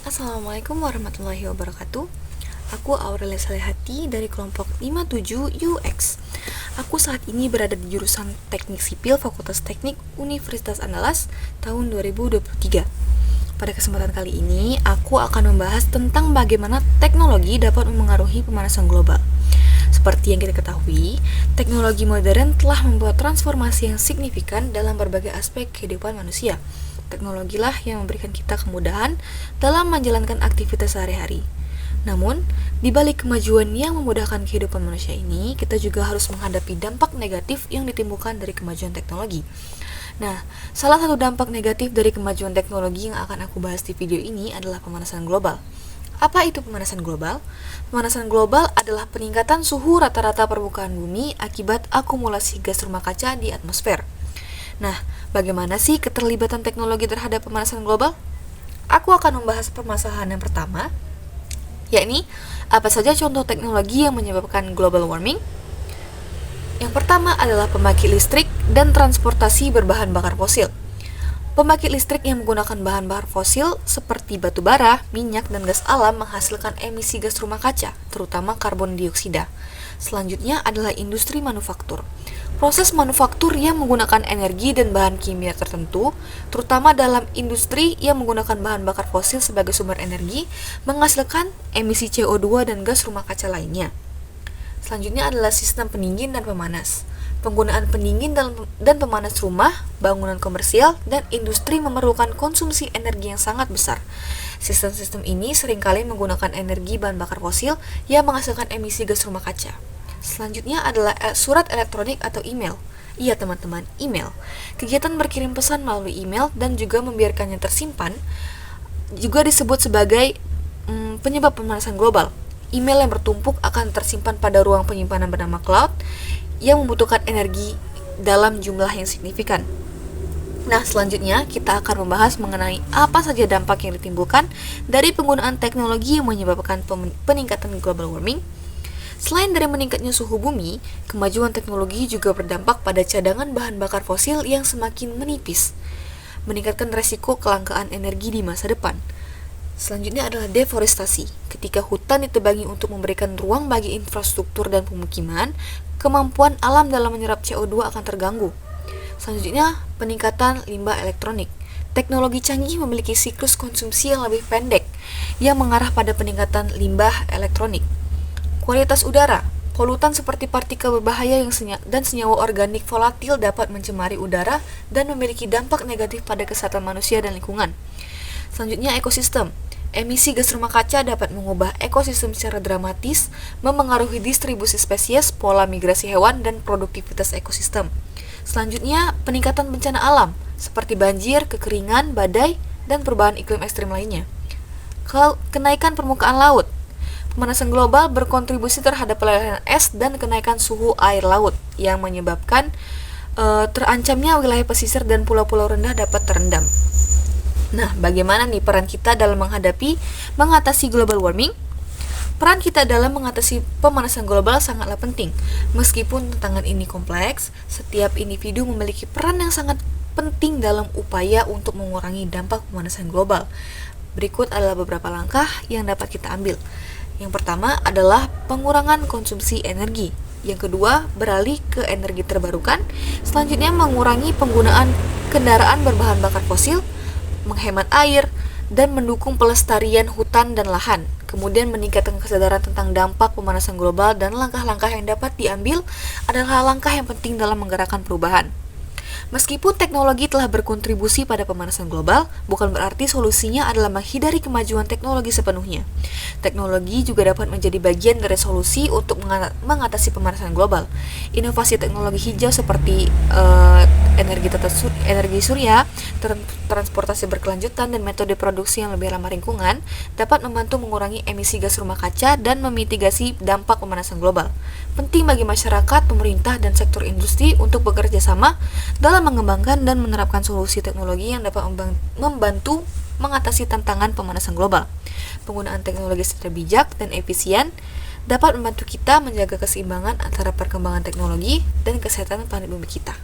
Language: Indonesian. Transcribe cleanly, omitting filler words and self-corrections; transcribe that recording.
Assalamualaikum warahmatullahi wabarakatuh. Aku Aurelia Salehati dari kelompok 57 UX. Aku saat ini berada di jurusan Teknik Sipil Fakultas Teknik Universitas Andalas tahun 2023. Pada kesempatan kali ini, aku akan membahas tentang bagaimana teknologi dapat memengaruhi pemanasan global. Seperti yang kita ketahui, teknologi modern telah membuat transformasi yang signifikan dalam berbagai aspek kehidupan manusia. Teknologilah yang memberikan kita kemudahan dalam menjalankan aktivitas sehari-hari. Namun, di balik kemajuan yang memudahkan kehidupan manusia ini, kita juga harus menghadapi dampak negatif yang ditimbulkan dari kemajuan teknologi. Nah, salah satu dampak negatif dari kemajuan teknologi yang akan aku bahas di video ini adalah pemanasan global. Apa itu pemanasan global? Pemanasan global adalah peningkatan suhu rata-rata permukaan bumi akibat akumulasi gas rumah kaca di atmosfer. Nah, bagaimana sih keterlibatan teknologi terhadap pemanasan global? Aku akan membahas permasalahan yang pertama, yakni apa saja contoh teknologi yang menyebabkan global warming. Yang pertama adalah pembangkit listrik dan transportasi berbahan bakar fosil. Pembangkit listrik yang menggunakan bahan bakar fosil seperti batu bara, minyak, dan gas alam menghasilkan emisi gas rumah kaca, terutama karbon dioksida. Selanjutnya adalah industri manufaktur. Proses manufaktur yang menggunakan energi dan bahan kimia tertentu, terutama dalam industri yang menggunakan bahan bakar fosil sebagai sumber energi, menghasilkan emisi CO2 dan gas rumah kaca lainnya. Selanjutnya adalah sistem pendingin dan pemanas. Penggunaan pendingin dan pemanas rumah, bangunan komersial, dan industri memerlukan konsumsi energi yang sangat besar. Sistem-sistem ini seringkali menggunakan energi bahan bakar fosil yang menghasilkan emisi gas rumah kaca. Selanjutnya adalah surat elektronik atau email. Iya teman-teman, email. Kegiatan berkirim pesan melalui email dan juga membiarkannya tersimpan juga disebut sebagai penyebab pemanasan global. Email yang bertumpuk akan tersimpan pada ruang penyimpanan bernama cloud yang membutuhkan energi dalam jumlah yang signifikan. Nah, selanjutnya kita akan membahas mengenai apa saja dampak yang ditimbulkan dari penggunaan teknologi yang menyebabkan peningkatan global warming. Selain dari meningkatnya suhu bumi, kemajuan teknologi juga berdampak pada cadangan bahan bakar fosil yang semakin menipis, meningkatkan resiko kelangkaan energi di masa depan. Selanjutnya adalah deforestasi. Ketika hutan ditebangi untuk memberikan ruang bagi infrastruktur dan pemukiman, kemampuan alam dalam menyerap CO2 akan terganggu. Selanjutnya, peningkatan limbah elektronik. Teknologi canggih memiliki siklus konsumsi yang lebih pendek, yang mengarah pada peningkatan limbah elektronik. Kualitas udara. Polutan seperti partikel berbahaya dan senyawa organik volatil dapat mencemari udara dan memiliki dampak negatif pada kesehatan manusia dan lingkungan. Selanjutnya, ekosistem. Emisi gas rumah kaca dapat mengubah ekosistem secara dramatis, memengaruhi distribusi spesies, pola migrasi hewan, dan produktivitas ekosistem. Selanjutnya, peningkatan bencana alam, seperti banjir, kekeringan, badai, dan perubahan iklim ekstrim lainnya. Kenaikan permukaan laut. Pemanasan global berkontribusi terhadap pelarahan es dan kenaikan suhu air laut yang menyebabkan terancamnya wilayah pesisir dan pulau-pulau rendah dapat terendam. Nah, bagaimana nih peran kita dalam mengatasi global warming? Peran kita dalam mengatasi pemanasan global sangatlah penting. Meskipun tantangan ini kompleks, setiap individu memiliki peran yang sangat penting dalam upaya untuk mengurangi dampak pemanasan global. Berikut adalah beberapa langkah yang dapat kita ambil. Yang pertama adalah pengurangan konsumsi energi. Yang kedua, beralih ke energi terbarukan. Selanjutnya, mengurangi penggunaan kendaraan berbahan bakar fosil, menghemat air, dan mendukung pelestarian hutan dan lahan. Kemudian meningkatkan kesadaran tentang dampak pemanasan global dan langkah-langkah yang dapat diambil adalah langkah yang penting dalam menggerakkan perubahan. Meskipun teknologi telah berkontribusi pada pemanasan global, bukan berarti solusinya adalah menghindari kemajuan teknologi sepenuhnya. Teknologi juga dapat menjadi bagian dari solusi untuk mengatasi pemanasan global. Inovasi teknologi hijau seperti energi surya, transportasi berkelanjutan, dan metode produksi yang lebih ramah lingkungan dapat membantu mengurangi emisi gas rumah kaca dan memitigasi dampak pemanasan global. Penting bagi masyarakat, pemerintah, dan sektor industri untuk bekerja sama dalam mengembangkan dan menerapkan solusi teknologi yang dapat membantu mengatasi tantangan pemanasan global. Penggunaan teknologi secara bijak dan efisien dapat membantu kita menjaga keseimbangan antara perkembangan teknologi dan kesehatan planet bumi kita.